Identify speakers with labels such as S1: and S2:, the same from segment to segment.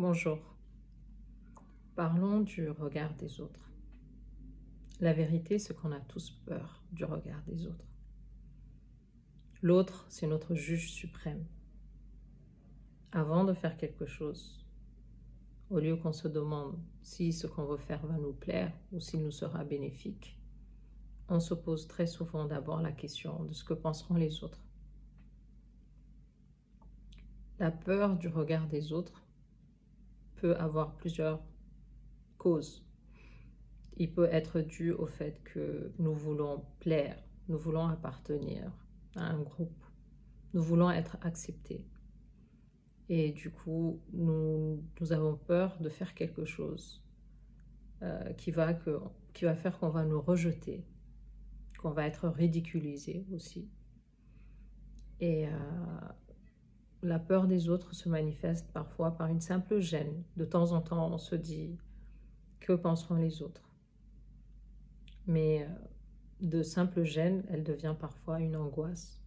S1: Bonjour, parlons du regard des autres. La vérité, c'est qu'on a tous peur du regard des autres. L'autre, c'est notre juge suprême. Avant de faire quelque chose, au lieu qu'on se demande si ce qu'on veut faire va nous plaire ou s'il nous sera bénéfique, on se pose très souvent d'abord la question de ce que penseront les autres. La peur du regard des autres peut avoir plusieurs causes. Il peut être dû au fait que nous voulons plaire, nous voulons appartenir à un groupe, nous voulons être acceptés. Et du coup, nous avons peur de faire quelque chose qui va faire qu'on va nous rejeter, qu'on va être ridiculisé aussi. Et la peur des autres se manifeste parfois par une simple gêne. De temps en temps, on se dit « que penseront les autres ?» Mais de simple gêne, elle devient parfois une angoisse,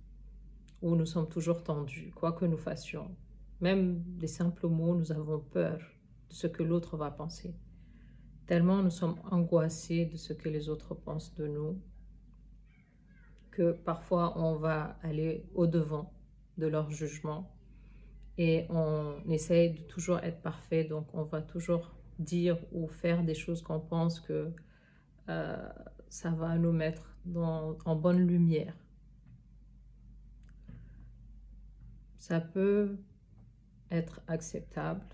S1: où nous sommes toujours tendus, quoi que nous fassions. Même des simples mots, nous avons peur de ce que l'autre va penser. Tellement nous sommes angoissés de ce que les autres pensent de nous, que parfois on va aller au-devant de leur jugement et on essaye de toujours être parfait, donc on va toujours dire ou faire des choses qu'on pense que ça va nous mettre en bonne lumière. Ça peut être acceptable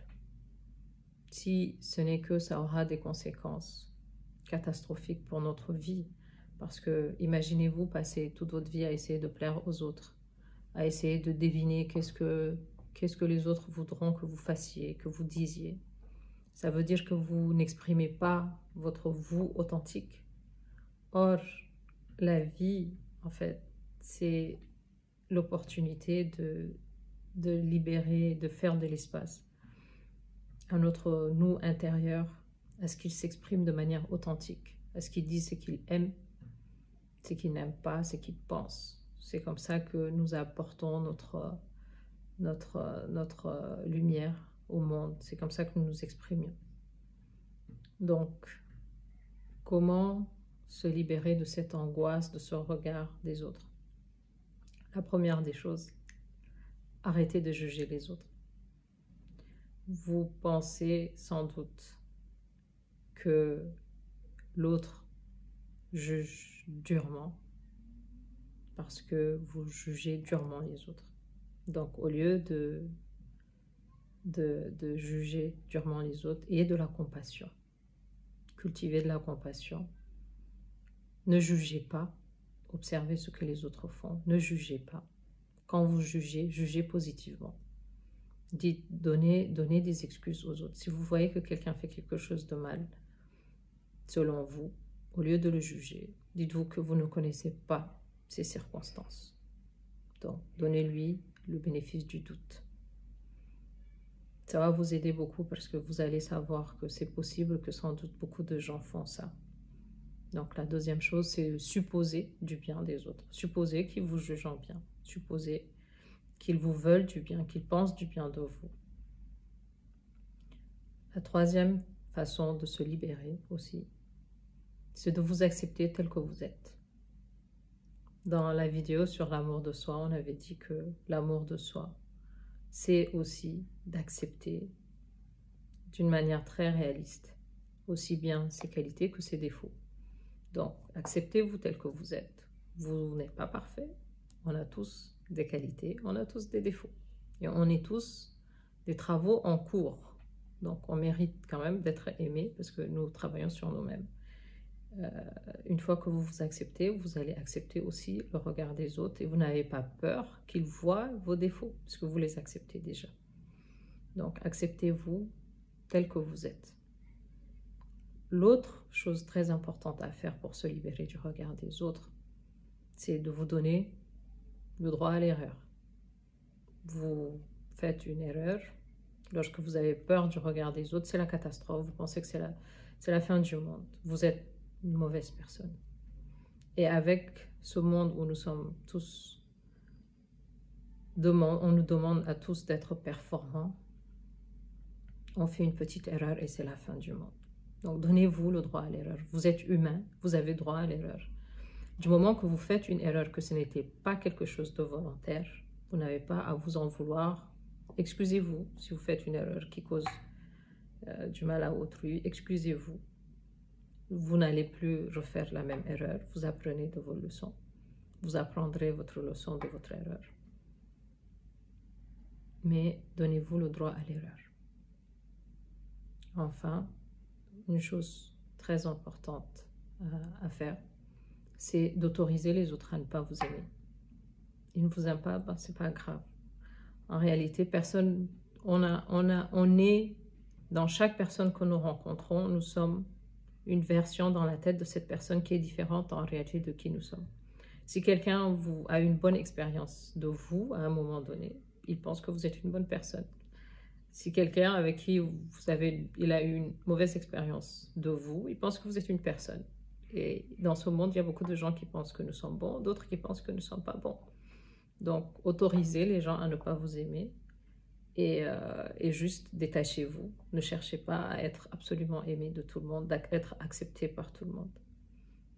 S1: si ce n'est que ça aura des conséquences catastrophiques pour notre vie. Parce que imaginez-vous passer toute votre vie à essayer de plaire aux autres, à essayer de deviner qu'est-ce que les autres voudront que vous fassiez, que vous disiez. Ça veut dire que vous n'exprimez pas votre vous authentique. Or, la vie, en fait, c'est l'opportunité de libérer, de faire de l'espace à notre nous intérieur, à ce qu'il s'exprime de manière authentique, à ce qu'il dit ce qu'il aime, ce qu'il n'aime pas, ce qu'il pense. C'est comme ça que nous apportons notre lumière au monde. C'est comme ça que nous nous exprimions. Donc, comment se libérer de cette angoisse, de ce regard des autres? La première des choses, arrêtez de juger les autres. Vous pensez sans doute que l'autre juge durement parce que vous jugez durement les autres. Donc, au lieu de juger durement les autres, ayez de la compassion. Cultivez de la compassion. Ne jugez pas. Observez ce que les autres font. Ne jugez pas. Quand vous jugez, jugez positivement. Donnez des excuses aux autres. Si vous voyez que quelqu'un fait quelque chose de mal, selon vous, au lieu de le juger, dites-vous que vous ne connaissez pas ces circonstances. Donc, donnez-lui le bénéfice du doute. Ça va vous aider beaucoup parce que vous allez savoir que c'est possible que sans doute beaucoup de gens font ça. Donc, la deuxième chose, c'est supposer du bien des autres. Supposer qu'ils vous jugent en bien. Supposer qu'ils vous veulent du bien, qu'ils pensent du bien de vous. La troisième façon de se libérer aussi, c'est de vous accepter tel que vous êtes. Dans la vidéo sur l'amour de soi, on avait dit que l'amour de soi, c'est aussi d'accepter d'une manière très réaliste, aussi bien ses qualités que ses défauts. Donc, acceptez-vous tel que vous êtes. Vous n'êtes pas parfait. On a tous des qualités, on a tous des défauts. Et on est tous des travaux en cours. Donc, on mérite quand même d'être aimé parce que nous travaillons sur nous-mêmes. Une fois que vous vous acceptez, vous allez accepter aussi le regard des autres et vous n'avez pas peur qu'ils voient vos défauts parce que vous les acceptez déjà. Donc, acceptez-vous tel que vous êtes. L'autre chose très importante à faire pour se libérer du regard des autres, c'est de vous donner le droit à l'erreur. Vous faites une erreur, lorsque vous avez peur du regard des autres, c'est la catastrophe, vous pensez que c'est la fin du monde, vous êtes une mauvaise personne. Et avec ce monde où nous sommes tous, on nous demande à tous d'être performants, on fait une petite erreur et c'est la fin du monde. Donc, donnez-vous le droit à l'erreur. Vous êtes humain, vous avez droit à l'erreur. Du moment que vous faites une erreur, que ce n'était pas quelque chose de volontaire, vous n'avez pas à vous en vouloir. Excusez-vous si vous faites une erreur qui cause du mal à autrui. Excusez-vous. Vous n'allez plus refaire la même erreur. Vous apprenez de vos leçons. Vous apprendrez votre leçon de votre erreur. Mais donnez-vous le droit à l'erreur. Enfin, une chose très importante à faire, c'est d'autoriser les autres à ne pas vous aimer. Ils ne vous aiment pas, ben, c'est pas grave. En réalité, personne, on est, dans chaque personne que nous rencontrons, nous sommes une version dans la tête de cette personne qui est différente en réalité de qui nous sommes. Si quelqu'un a une bonne expérience de vous à un moment donné, il pense que vous êtes une bonne personne. Si quelqu'un avec qui il a eu une mauvaise expérience de vous, il pense que vous êtes une personne. Et dans ce monde, il y a beaucoup de gens qui pensent que nous sommes bons, d'autres qui pensent que nous ne sommes pas bons. Donc, autorisez les gens à ne pas vous aimer et juste détachez-vous. Ne cherchez pas à être absolument aimé de tout le monde, d'être accepté par tout le monde.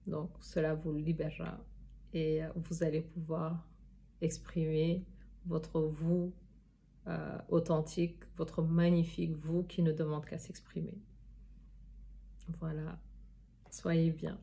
S1: Donc, cela vous libérera et vous allez pouvoir exprimer votre vous authentique, votre magnifique vous qui ne demande qu'à s'exprimer. Voilà, soyez bien.